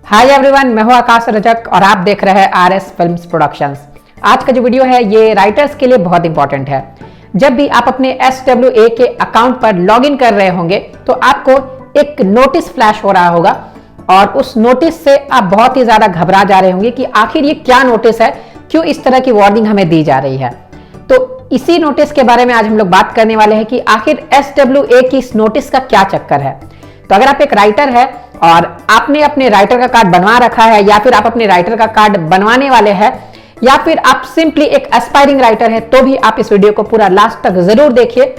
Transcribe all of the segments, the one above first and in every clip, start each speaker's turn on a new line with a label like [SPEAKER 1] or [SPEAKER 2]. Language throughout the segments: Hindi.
[SPEAKER 1] हाय एवरीवन, मैं हूं आकाश रजक और आप देख रहे हैं आरएस फिल्म्स प्रोडक्शंस। आज का जो वीडियो है ये राइटर्स के लिए बहुत इंपॉर्टेंट है। जब भी आप अपने SWA के अकाउंट पर लॉगिन कर रहे होंगे तो आपको एक नोटिस फ्लैश हो रहा होगा और उस नोटिस से आप बहुत ही ज्यादा घबरा जा रहे होंगे कि आखिर ये क्या नोटिस है, क्यों इस तरह की वार्निंग हमें दी जा रही है। तो इसी नोटिस के बारे में आज हम लोग बात करने वाले हैं कि आखिर SWA की इस नोटिस का क्या चक्कर है। तो अगर आप एक राइटर है और आपने अपने राइटर का कार्ड बनवा रखा है या फिर आप अपने राइटर का कार्ड बनवाने वाले हैं या फिर आप सिंपली एक एस्पायरिंग राइटर है तो भी आप इस वीडियो को पूरा लास्ट तक जरूर देखिए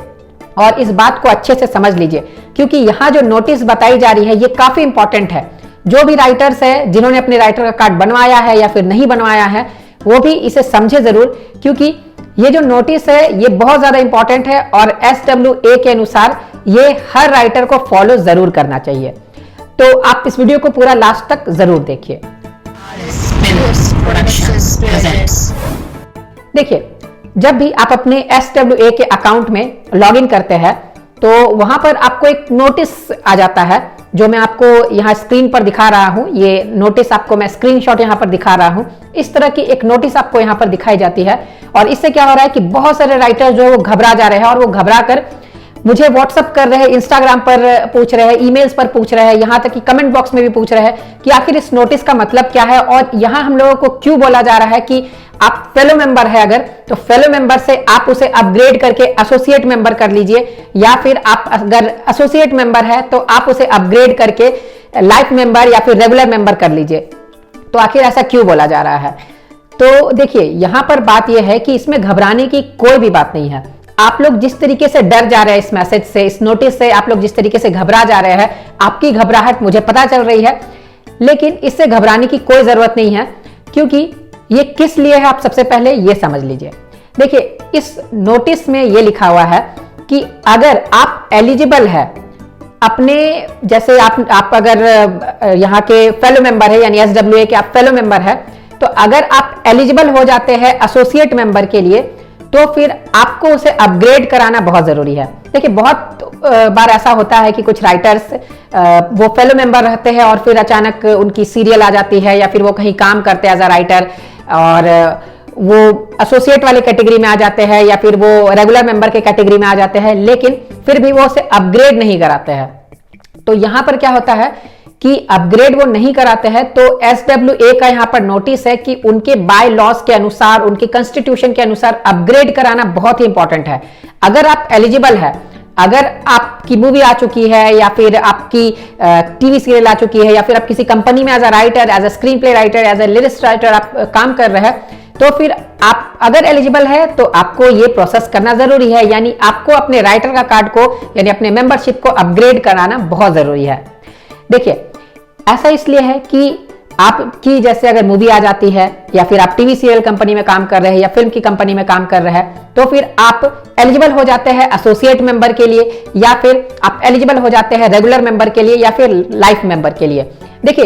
[SPEAKER 1] और इस बात को अच्छे से समझ लीजिए, क्योंकि यहाँ जो नोटिस बताई जा रही है ये काफी इंपॉर्टेंट है। जो भी राइटर्स है जिन्होंने अपने राइटर का कार्ड बनवाया है या फिर नहीं बनवाया है वो भी इसे समझे जरूर, क्योंकि ये जो नोटिस है ये बहुत ज्यादा इंपॉर्टेंट है और SWA के अनुसार ये हर राइटर को फॉलो जरूर करना चाहिए। तो आप इस वीडियो को पूरा लास्ट तक जरूर देखिए। देखिए, जब भी आप अपने SWA के अकाउंट में लॉगिन करते हैं तो वहां पर आपको एक नोटिस आ जाता है जो मैं आपको यहाँ स्क्रीन पर दिखा रहा हूँ। ये नोटिस आपको मैं स्क्रीनशॉट यहाँ पर दिखा रहा हूँ। इस तरह की एक नोटिस आपको यहाँ पर दिखाई जाती है और इससे क्या हो रहा है कि बहुत सारे राइटर जो है वो घबरा जा रहे हैं और वो घबरा कर मुझे व्हाट्सअप कर रहे हैं, इंस्टाग्राम पर पूछ रहे हैं, ईमेल्स पर पूछ रहे हैं, यहाँ तक कि कमेंट बॉक्स में भी पूछ रहे हैं कि आखिर इस नोटिस का मतलब क्या है और यहाँ हम लोगों को क्यों बोला जा रहा है कि आप फेलो मेंबर है अगर तो फेलो मेंबर से आप उसे अपग्रेड करके एसोसिएट मेंबर कर लीजिए, या फिर आप अगर एसोसिएट मेंबर है तो आप उसे अपग्रेड करके लाइफ मेंबर या फिर रेगुलर मेंबर कर लीजिए। तो आखिर ऐसा क्यों बोला जा रहा है? तो देखिए, यहाँ पर बात यह है कि इसमें घबराने की कोई भी बात नहीं है। आप लोग जिस तरीके से डर जा रहे हैं इस मैसेज से, इस नोटिस से, आप लोग जिस तरीके से घबरा जा रहे हैं, आपकी घबराहट मुझे पता चल रही है, लेकिन इससे घबराने की कोई जरूरत नहीं है, क्योंकि ये किस लिए है आप सबसे पहले ये समझ लीजिए। देखिए, इस नोटिस में ये लिखा हुआ है कि अगर आप एलिजिबल है अपने, जैसे आप अगर यहाँ के फेलो मेंबर है यानी SWA के आप फेलो मेंबर है, तो अगर आप एलिजिबल हो जाते हैं एसोसिएट मेंबर के लिए तो फिर आपको उसे अपग्रेड कराना बहुत जरूरी है। देखिए, बहुत बार ऐसा होता है कि कुछ राइटर्स वो फेलो मेंबर रहते हैं और फिर अचानक उनकी सीरियल आ जाती है या फिर वो कहीं काम करते हैं एज अ राइटर और वो एसोसिएट वाले कैटेगरी में आ जाते हैं या फिर वो रेगुलर मेंबर के कैटेगरी में आ जाते हैं, लेकिन फिर भी वो उसे अपग्रेड नहीं कराते हैं। तो यहां पर क्या होता है कि अपग्रेड वो नहीं कराते हैं तो SWA का यहां पर नोटिस है कि उनके बाय लॉस के अनुसार, उनके कॉन्स्टिट्यूशन के अनुसार अपग्रेड कराना बहुत ही इंपॉर्टेंट है। अगर आप एलिजिबल है, अगर आपकी मूवी आ चुकी है या फिर आपकी टीवी सीरियल आ चुकी है या फिर आप किसी कंपनी में as a writer, as a screenplay writer, as a lyrics writer आप काम कर रहे हैं, तो फिर आप अगर एलिजिबल है तो आपको ये प्रोसेस करना जरूरी है, यानी आपको अपने राइटर का कार्ड को यानी अपने मेंबरशिप को अपग्रेड कराना बहुत जरूरी है। देखिए, ऐसा इसलिए है कि आपकी जैसे अगर मूवी आ जाती है या फिर आप टीवी सीरियल कंपनी में काम कर रहे हैं या फिल्म की कंपनी में काम कर रहे हैं तो फिर आप एलिजिबल हो जाते हैं एसोसिएट मेंबर के लिए या फिर आप एलिजिबल हो जाते हैं रेगुलर मेंबर के लिए या फिर लाइफ मेंबर के लिए। देखिए,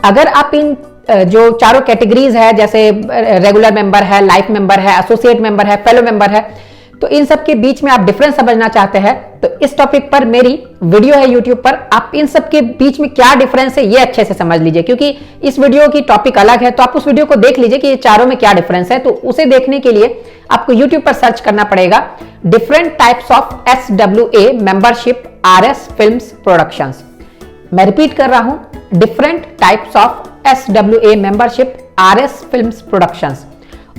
[SPEAKER 1] अगर आप इन जो चारों कैटेगरीज है, जैसे रेगुलर मेंबर है, लाइफ मेंबर है, एसोसिएट मेंबर है, फेलो मेंबर है, तो इन सब के बीच में आप डिफरेंस समझना चाहते हैं तो इस टॉपिक पर मेरी वीडियो है यूट्यूब पर, आप इन सब के बीच में क्या डिफरेंस है ये अच्छे से समझ लीजिए, क्योंकि इस वीडियो की टॉपिक अलग है। तो आप उस वीडियो को देख लीजिए कि ये चारों में क्या डिफरेंस है। तो उसे देखने के लिए आपको यूट्यूब पर सर्च करना पड़ेगा different types of SWA membership RS films productions. मैं रिपीट कर रहा हूं, different types of SWA membership RS films productions.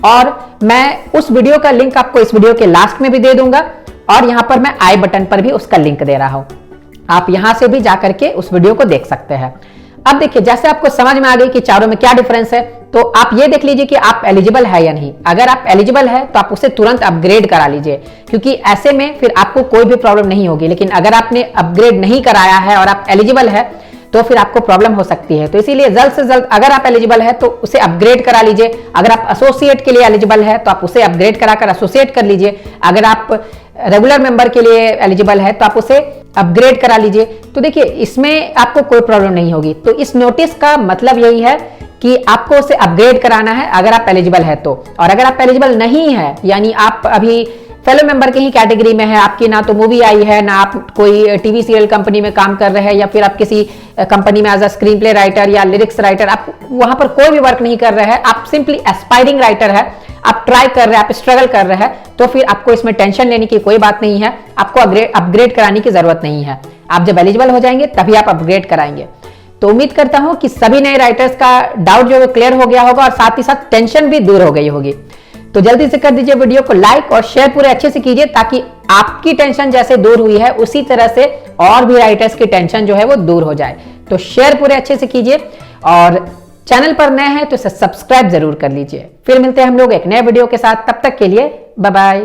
[SPEAKER 1] और मैं उस वीडियो का लिंक आपको इस वीडियो के लास्ट में भी दे दूंगा और यहां पर मैं आई बटन पर भी उसका लिंक दे रहा हूं, आप यहां से भी जाकर के उस वीडियो को देख सकते हैं। अब देखिए, जैसे आपको समझ में आ गई कि चारों में क्या डिफरेंस है, तो आप ये देख लीजिए कि आप एलिजिबल है या नहीं। अगर आप एलिजिबल है तो आप उसे तुरंत अपग्रेड करा लीजिए, क्योंकि ऐसे में फिर आपको कोई भी प्रॉब्लम नहीं होगी। लेकिन अगर आपने अपग्रेड नहीं कराया है और आप एलिजिबल है तो फिर आपको प्रॉब्लम हो सकती है। तो इसीलिए जल्द से जल्द अगर आप एलिजिबल है तो उसे अपग्रेड करा लीजिए। अगर आप एसोसिएट के लिए एलिजिबल है तो आप उसे अपग्रेड कराकर एसोसिएट कर लीजिए। अगर आप रेगुलर मेंबर के लिए एलिजिबल है तो आप उसे अपग्रेड करा लीजिए। तो देखिए, इसमें आपको कोई प्रॉब्लम नहीं होगी। तो इस नोटिस का मतलब यही है कि आपको उसे अपग्रेड कराना है अगर आप एलिजिबल है तो। और अगर आप एलिजिबल नहीं है, यानी आप अभी फेलो मेंबर की ही कैटेगरी में है, आपकी ना तो मूवी आई है, ना आप कोई टीवी सीरियल कंपनी में काम कर रहे हैं, या फिर आप किसी कंपनी में as a screenplay writer या लिरिक्स राइटर, आप वहां पर कोई भी वर्क नहीं कर रहे हैं, आप सिंपली एस्पायरिंग राइटर है, आप ट्राई कर रहे हैं, आप स्ट्रगल कर रहे हैं, तो फिर आपको इसमें टेंशन लेने की कोई बात नहीं है, आपको अपग्रेड कराने की जरूरत नहीं है। आप जब एलिजिबल हो जाएंगे तभी आप अपग्रेड कराएंगे। तो उम्मीद करता हूं कि सभी नए राइटर्स का डाउट जो है क्लियर हो गया होगा और साथ ही साथ टेंशन भी दूर हो गई होगी। तो जल्दी से कर दीजिए वीडियो को लाइक और शेयर पूरे अच्छे से कीजिए, ताकि आपकी टेंशन जैसे दूर हुई है उसी तरह से और भी राइटर्स की टेंशन जो है वो दूर हो जाए। तो शेयर पूरे अच्छे से कीजिए और चैनल पर नए हैं तो इसे सब्सक्राइब जरूर कर लीजिए। फिर मिलते हैं हम लोग एक नए वीडियो के साथ, तब तक के लिए बाय बाय।